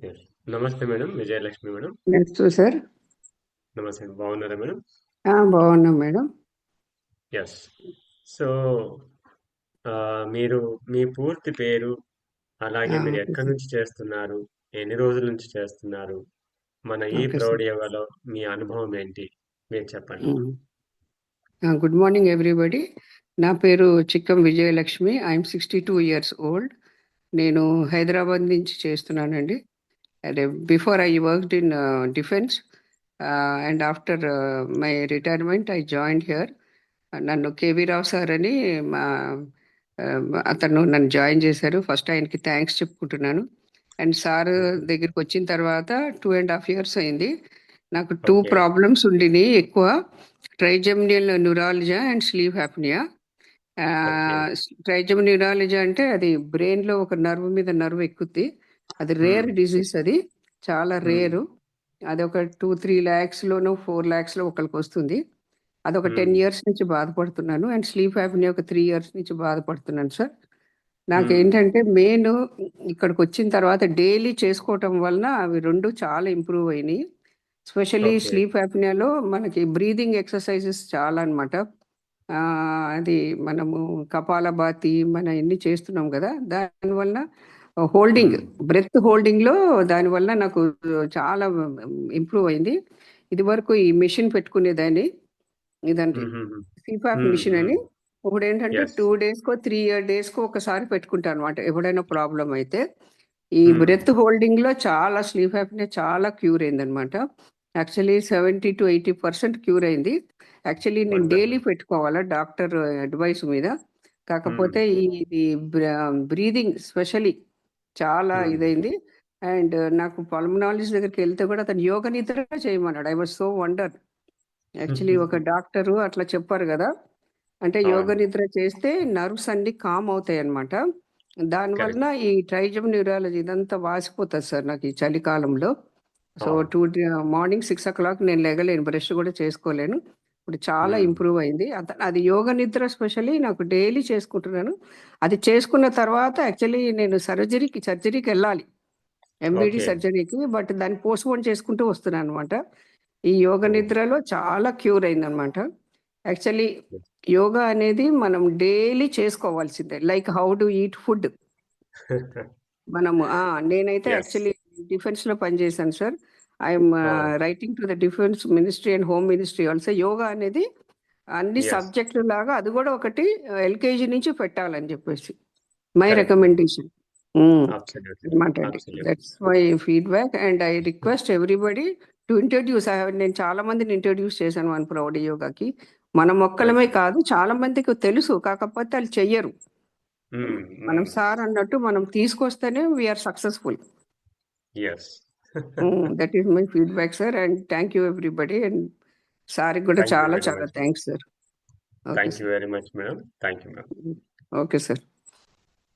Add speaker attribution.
Speaker 1: Yes. నమస్తే madam. Vijayalakshmi madam.
Speaker 2: Next sir.
Speaker 1: నమస్తే. బాగున్నారా మేడం?
Speaker 2: బాగున్నాం మేడం.
Speaker 1: యెస్. సో, మీరు మీ పూర్తి పేరు, అలాగే మీరు
Speaker 2: ఓకే
Speaker 1: ఎక్కడి
Speaker 2: సార్.
Speaker 1: నుంచి చేస్తున్నారు? ఎన్ని రోజుల నుంచి చేస్తున్నారు? మన ఈ
Speaker 2: ఓకే సార్.
Speaker 1: ప్రౌఢ యోగాలో మీ అనుభవం ఏంటి? మీరు చెప్పండి.
Speaker 2: Good morning everybody. నా పేరు Chikkam Vijayalakshmi. I'm 62 years old. నేను హైదరాబాద్ నుంచి చేస్తున్నానండి. అదే before I worked in defence and after my retirement I join here. నన్ను కేవీ రావు సార్ అని మా అతను నన్ను జాయిన్ చేశారు. ఫస్ట్ ఆయనకి థ్యాంక్స్ చెప్పుకుంటున్నాను. అండ్ సార్ దగ్గరికి వచ్చిన తర్వాత 2.5 years అయింది. నాకు 2
Speaker 1: ఓకే.
Speaker 2: ప్రాబ్లమ్స్ ఉండినాయి ఎక్కువ. Trigeminal neurology and sleep apnea.
Speaker 1: Okay.
Speaker 2: Trigeminal neurology అంటే అది బ్రెయిన్లో ఒక నర్వ్ మీద నర్వ్ ఎక్కుద్ది. అది రేర్ డిసీజ్, అది చాలా రేరు. అది ఒక 2-3 lakhsలోనూ 4 lakhsలో ఒకరికి వస్తుంది. అదొక 10 years నుంచి బాధపడుతున్నాను. అండ్ స్లీప్ హ్యాప్నియా ఒక 3 years నుంచి బాధపడుతున్నాను సార్. నాకేంటంటే మెయిన్ ఇక్కడికి వచ్చిన తర్వాత డైలీ చేసుకోవటం వలన అవి రెండు చాలా ఇంప్రూవ్ అయినాయి. Specially
Speaker 1: okay.
Speaker 2: స్లీప్ యాప్నియాలో మనకి బ్రీదింగ్ ఎక్సర్సైజెస్ చాలా అనమాట. అది మనము కపాలభాతి మన ఎన్ని చేస్తున్నాం కదా, దానివల్ల హోల్డింగ్, బ్రెత్ హోల్డింగ్లో దానివల్ల నాకు చాలా ఇంప్రూవ్ అయింది. ఇది వరకు ఈ మిషన్ పెట్టుకునేదాన్ని, ఇదంటే సిపాప్ మిషన్ అని. ఇప్పుడు ఏంటంటే
Speaker 1: యెస్.
Speaker 2: 2 daysకో 3 daysకో ఒకసారి పెట్టుకుంటాను అనమాట, ఎప్పుడైనా ప్రాబ్లం అయితే. ఈ బ్రెత్ హోల్డింగ్లో చాలా స్లీప్ యాప్నే చాలా క్యూర్ అయిందనమాట. యాక్చువల్లీ 70-80% క్యూర్ అయింది. యాక్చువల్లీ నేను డైలీ పెట్టుకోవాలా డాక్టర్ అడ్వైస్ మీద. కాకపోతే ఇది బ్రీదింగ్ స్పెషలీ చాలా ఇదైంది. అండ్ నాకు పల్మనాలజిస్ట్ దగ్గరికి వెళ్తే కూడా అతను యోగ నిద్ర చేయమన్నాడు. I was so wonder. Actually ఒక డాక్టరు అట్లా చెప్పారు కదా, అంటే యోగ
Speaker 1: అవును.
Speaker 2: నిద్ర చేస్తే నర్వ్స్ అన్ని కామ్ అవుతాయి అనమాట. దానివల్ల
Speaker 1: కరెక్ట్.
Speaker 2: ఈ ట్రైజమ్ న్యూరాలజీ ఇదంతా వాసిపోతుంది సార్ నాకు ఈ చలికాలంలో. సో
Speaker 1: అవును.
Speaker 2: మార్నింగ్ 6 o'clock నేను లేగలేను, బ్రష్ కూడా చేసుకోలేను. ఇప్పుడు చాలా ఇంప్రూవ్ అయింది. అది యోగ నిద్ర స్పెషల్లీ నాకు డైలీ చేసుకుంటున్నాను. అది చేసుకున్న తర్వాత యాక్చువల్లీ నేను సర్జరీకి వెళ్ళాలి, ఎంబీడీ
Speaker 1: ఓకే.
Speaker 2: సర్జరీకి. బట్ దాన్ని పోస్ట్పోన్ చేసుకుంటూ వస్తున్నాను అనమాట. ఈ యోగ
Speaker 1: ఓహ్!
Speaker 2: నిద్రలో చాలా క్యూర్ అయిందనమాట. యాక్చువల్లీ యోగా అనేది మనం డైలీ చేసుకోవాల్సిందే, like how to eat food. మనము నేనైతే
Speaker 1: యెస్.
Speaker 2: యాక్చువల్లీ డిఫెన్స్లో పనిచేశాను sir. I'm
Speaker 1: oh!
Speaker 2: Writing to the defence ministry and home ministry also. Yoga అనేది అన్ని
Speaker 1: యెస్.
Speaker 2: సబ్జెక్టులు లాగా అది కూడా ఒకటి ఎల్కేజీ నుంచి పెట్టాలని చెప్పేసి my
Speaker 1: correct madam.
Speaker 2: Recommendation
Speaker 1: absolutely.
Speaker 2: అనమాట అండి.
Speaker 1: Absolutely.
Speaker 2: That's my feedback and I request everybody to introduce. నేను చాలా మందిని ఇంట్రడ్యూస్ చేశాను మన ప్రౌఢ యోగాకి. మనం ఒక్కలమే
Speaker 1: ఓకే.
Speaker 2: కాదు, చాలా మందికి తెలుసు, కాకపోతే వాళ్ళు చెయ్యరు. మనం సార్ అన్నట్టు మనం తీసుకొస్తేనే we are successful.
Speaker 1: Yes.
Speaker 2: That is my feedback sir. And thank you everybody. And సార్కి కూడా
Speaker 1: థాంక్ యూ
Speaker 2: చాలా
Speaker 1: వెరీ
Speaker 2: చాలా
Speaker 1: much.
Speaker 2: Thanks sir. Okay
Speaker 1: thank you
Speaker 2: sir.
Speaker 1: Very much madam. Thank you madam.
Speaker 2: Okay sir.